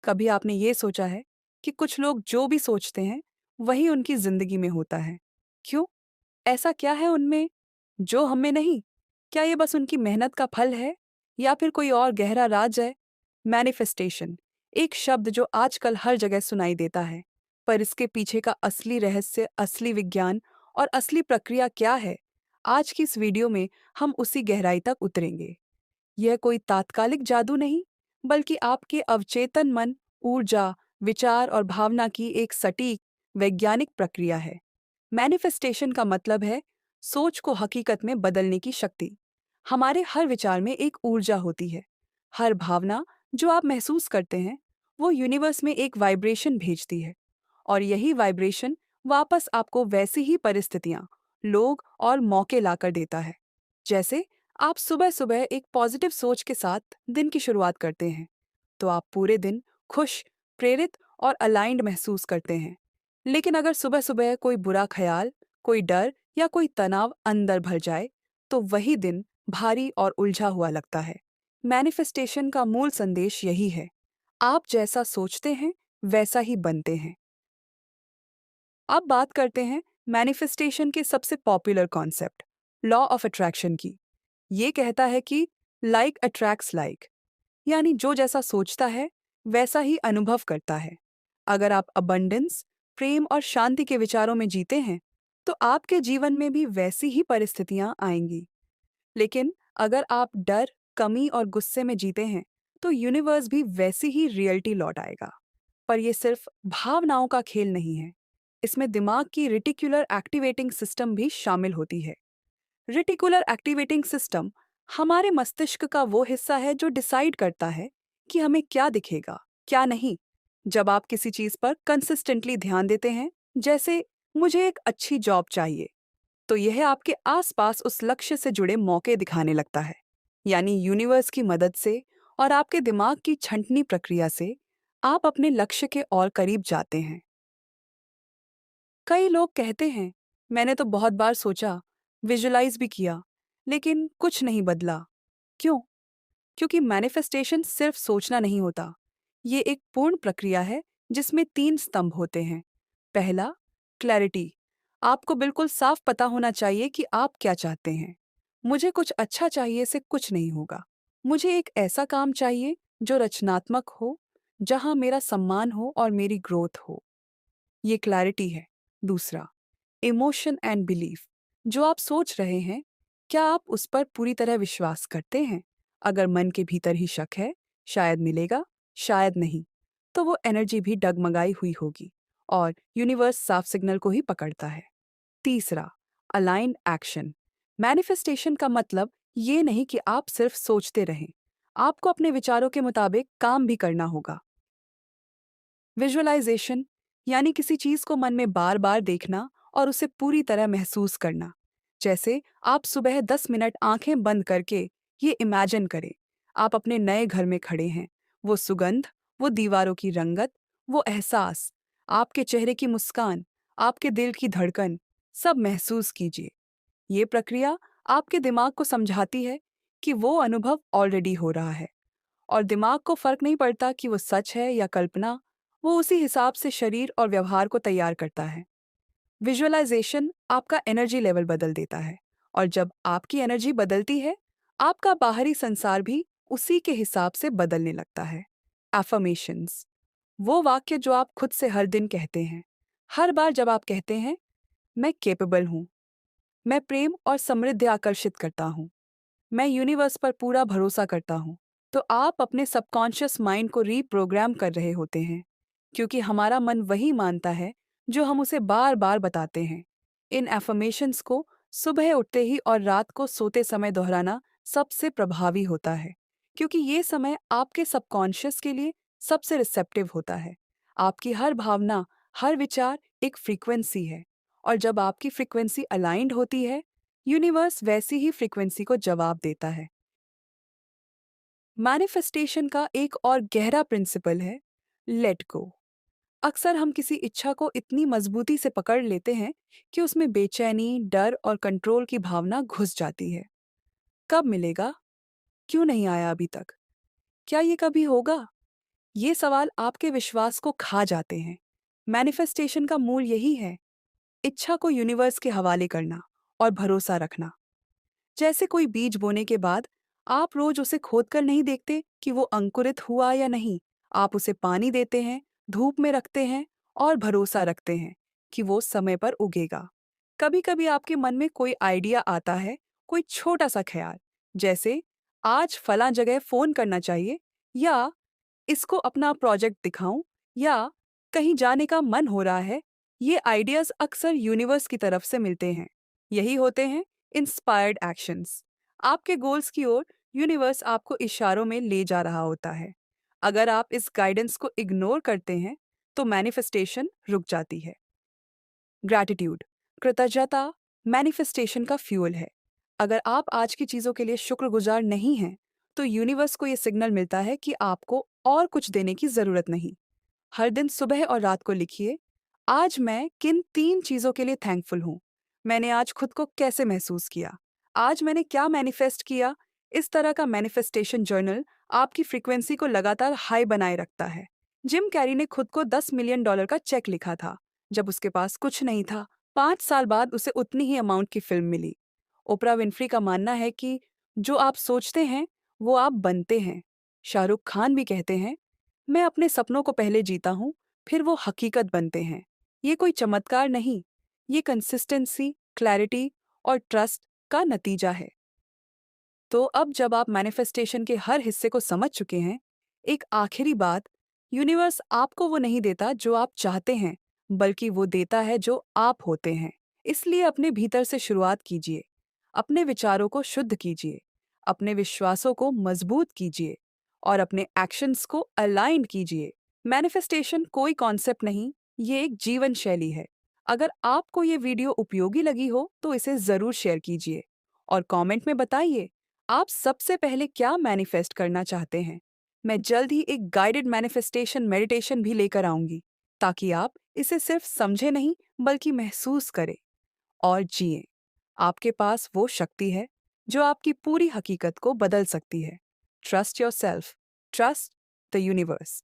कभी आपने ये सोचा है कि कुछ लोग जो भी सोचते हैं वही उनकी जिंदगी में होता है? क्यों? ऐसा क्या है उनमें जो हमें नहीं? क्या ये बस उनकी मेहनत का फल है या फिर कोई और गहरा राज है? मैनिफेस्टेशन, एक शब्द जो आजकल हर जगह सुनाई देता है, पर इसके पीछे का असली रहस्य, असली विज्ञान और असली प्रक्रिया क्या है? आज की इस वीडियो में हम उसी गहराई तक उतरेंगे। यह कोई तात्कालिक जादू नहीं, बल्कि आपके अवचेतन मन, ऊर्जा, विचार और भावना की एक सटीक वैज्ञानिक प्रक्रिया है। मैनिफेस्टेशन का मतलब है सोच को हकीकत में बदलने की शक्ति। हमारे हर विचार में एक ऊर्जा होती है। हर भावना जो आप महसूस करते हैं, वो यूनिवर्स में एक वाइब्रेशन भेजती है, और यही वाइब्रेशन वापस आपको वैसी ही परिस्थितियां, लोग और मौके लाकर देता है। जैसे आप सुबह सुबह एक पॉजिटिव सोच के साथ दिन की शुरुआत करते हैं, तो आप पूरे दिन खुश, प्रेरित और अलाइंड महसूस करते हैं। लेकिन अगर सुबह सुबह कोई बुरा ख्याल, कोई डर या कोई तनाव अंदर भर जाए, तो वही दिन भारी और उलझा हुआ लगता है। मैनिफेस्टेशन का मूल संदेश यही है, आप जैसा सोचते हैं वैसा ही बनते हैं। अब बात करते हैं मैनिफेस्टेशन के सबसे popular concept, law of attraction की। ये कहता है कि लाइक अट्रैक्ट्स लाइक, यानी जो जैसा सोचता है वैसा ही अनुभव करता है। अगर आप अबंडेंस, प्रेम और शांति के विचारों में जीते हैं, तो आपके जीवन में भी वैसी ही परिस्थितियां आएंगी। लेकिन अगर आप डर, कमी और गुस्से में जीते हैं, तो यूनिवर्स भी वैसी ही रियलिटी लौट आएगा। पर यह सिर्फ भावनाओं का खेल नहीं है, इसमें दिमाग की रेटिकुलर एक्टिवेटिंग सिस्टम भी शामिल होती है। रेटिकुलर एक्टिवेटिंग सिस्टम हमारे मस्तिष्क का वो हिस्सा है जो डिसाइड करता है कि हमें क्या दिखेगा, क्या नहीं। जब आप किसी चीज पर कंसिस्टेंटली ध्यान देते हैं, जैसे मुझे एक अच्छी जॉब चाहिए, तो यह आपके आसपास उस लक्ष्य से जुड़े मौके दिखाने लगता है। यानी यूनिवर्स की मदद से और आपके दिमाग की छंटनी प्रक्रिया से आप अपने लक्ष्य के और करीब जाते हैं। कई लोग कहते हैं, मैंने तो बहुत बार सोचा, विजुलाइज भी किया, लेकिन कुछ नहीं बदला। क्यों? क्योंकि मैनिफेस्टेशन सिर्फ सोचना नहीं होता। ये एक पूर्ण प्रक्रिया है जिसमें 3 स्तंभ होते हैं। पहला, क्लैरिटी। आपको बिल्कुल साफ पता होना चाहिए कि आप क्या चाहते हैं। मुझे कुछ अच्छा चाहिए से कुछ नहीं होगा। मुझे एक ऐसा काम चाहिए जो रचनात्मक हो, जहां मेरा सम्मान हो और मेरी ग्रोथ हो। ये क्लैरिटी है। दूसरा, इमोशन एंड बिलीफ। जो आप सोच रहे हैं, क्या आप उस पर पूरी तरह विश्वास करते हैं? अगर मन के भीतर ही शक है, शायद मिलेगा, शायद नहीं, तो वो एनर्जी भी डगमगाई हुई होगी और यूनिवर्स साफ सिग्नल को ही पकड़ता है। तीसरा, अलाइन्ड एक्शन। मैनिफेस्टेशन का मतलब ये नहीं कि आप सिर्फ सोचते रहें, आपको अपने विचारों के मुताबिक काम भी करना होगा। विजुअलाइजेशन, यानी किसी चीज को मन में बार बार देखना और उसे पूरी तरह महसूस करना। जैसे आप सुबह 10 मिनट आंखें बंद करके ये इमेजिन करें, आप अपने नए घर में खड़े हैं। वो सुगंध, वो दीवारों की रंगत, वो एहसास, आपके चेहरे की मुस्कान, आपके दिल की धड़कन, सब महसूस कीजिए। ये प्रक्रिया आपके दिमाग को समझाती है कि वो अनुभव ऑलरेडी हो रहा है, और दिमाग को फर्क नहीं पड़ता कि वो सच है या कल्पना। वो उसी हिसाब से शरीर और व्यवहार को तैयार करता है। विजुअलाइजेशन आपका एनर्जी लेवल बदल देता है, और जब आपकी एनर्जी बदलती है, आपका बाहरी संसार भी उसी के हिसाब से बदलने लगता है। एफर्मेशंस, वो वाक्य जो आप खुद से हर दिन कहते हैं। हर बार जब आप कहते हैं, मैं केपेबल हूँ, मैं प्रेम और समृद्धि आकर्षित करता हूँ, मैं यूनिवर्स पर पूरा भरोसा करता हूँ, तो आप अपने सबकॉन्शियस माइंड को रीप्रोग्राम कर रहे होते हैं, क्योंकि हमारा मन वही मानता है जो हम उसे बार बार बताते हैं। इन एफर्मेशंस को सुबह उठते ही और रात को सोते समय दोहराना सबसे प्रभावी होता है, क्योंकि ये समय आपके सबकॉन्शियस के लिए सबसे रिसेप्टिव होता है। आपकी हर भावना, हर विचार एक फ्रीक्वेंसी है, और जब आपकी फ्रीक्वेंसी अलाइंड होती है, यूनिवर्स वैसी ही फ्रीक्वेंसी को जवाब देता है। मैनिफेस्टेशन का एक और गहरा प्रिंसिपल है, लेट गो। अक्सर हम किसी इच्छा को इतनी मजबूती से पकड़ लेते हैं कि उसमें बेचैनी, डर और कंट्रोल की भावना घुस जाती है। कब मिलेगा? क्यों नहीं आया अभी तक? क्या ये कभी होगा? ये सवाल आपके विश्वास को खा जाते हैं। मैनिफेस्टेशन का मूल यही है, इच्छा को यूनिवर्स के हवाले करना और भरोसा रखना। जैसे कोई बीज बोने के बाद आप रोज उसे खोदकर नहीं देखते कि वो अंकुरित हुआ या नहीं। आप उसे पानी देते हैं, धूप में रखते हैं और भरोसा रखते हैं कि वो समय पर उगेगा। कभी कभी आपके मन में कोई आइडिया आता है, कोई छोटा सा ख्याल, जैसे आज फलां जगह फोन करना चाहिए, या इसको अपना प्रोजेक्ट दिखाऊं, या कहीं जाने का मन हो रहा है। ये आइडियाज अक्सर यूनिवर्स की तरफ से मिलते हैं। यही होते हैं इंस्पायर्ड एक्शंस। आपके गोल्स की ओर यूनिवर्स आपको इशारों में ले जा रहा होता है। अगर आप इस गाइडेंस को इग्नोर करते हैं तो मैनिफेस्टेशन रुक जाती है। ग्रैटिट्यूड, कृतज्ञता, मैनिफेस्टेशन का फ्यूल है। अगर आप आज की चीजों के लिए शुक्रगुजार नहीं हैं, तो यूनिवर्स को यह सिग्नल मिलता है कि आपको और कुछ देने की जरूरत नहीं। हर दिन सुबह और रात को लिखिए, आज मैं किन 3 चीज़ों के लिए थैंकफुल हूँ। मैंने आज खुद को कैसे महसूस किया? आज मैंने क्या मैनिफेस्ट किया? इस तरह का मैनिफेस्टेशन जर्नल आपकी फ्रीक्वेंसी को लगातार हाई बनाए रखता है। जिम कैरी ने खुद को $10 मिलियन का चेक लिखा था, जब उसके पास कुछ नहीं था। 5 साल बाद उसे उतनी ही अमाउंट की फिल्म मिली। ओपरा विन्फ्री का मानना है कि जो आप सोचते हैं, वो आप बनते हैं। शाहरुख खान भी कहते हैं, मैं अपने सपनों को पहले जीता हूँ, फिर वो हकीकत बनते हैं। ये कोई चमत्कार नहीं, ये कंसिस्टेंसी, क्लैरिटी और ट्रस्ट का नतीजा है। तो अब जब आप मैनिफेस्टेशन के हर हिस्से को समझ चुके हैं, एक आखिरी बात, यूनिवर्स आपको वो नहीं देता जो आप चाहते हैं, बल्कि वो देता है जो आप होते हैं। इसलिए अपने भीतर से शुरुआत कीजिए, अपने विचारों को शुद्ध कीजिए, अपने विश्वासों को मजबूत कीजिए और अपने एक्शंस को अलाइन कीजिए। मैनिफेस्टेशन कोई कॉन्सेप्ट नहीं, ये एक जीवन शैली है। अगर आपको ये वीडियो उपयोगी लगी हो तो इसे ज़रूर शेयर कीजिए और कमेंट में बताइए आप सबसे पहले क्या मैनिफेस्ट करना चाहते हैं। मैं जल्द ही एक गाइडेड मैनिफेस्टेशन मेडिटेशन भी लेकर आऊंगी, ताकि आप इसे सिर्फ समझे नहीं बल्कि महसूस करें और जिए। आपके पास वो शक्ति है जो आपकी पूरी हकीकत को बदल सकती है। Trust your self, trust the universe.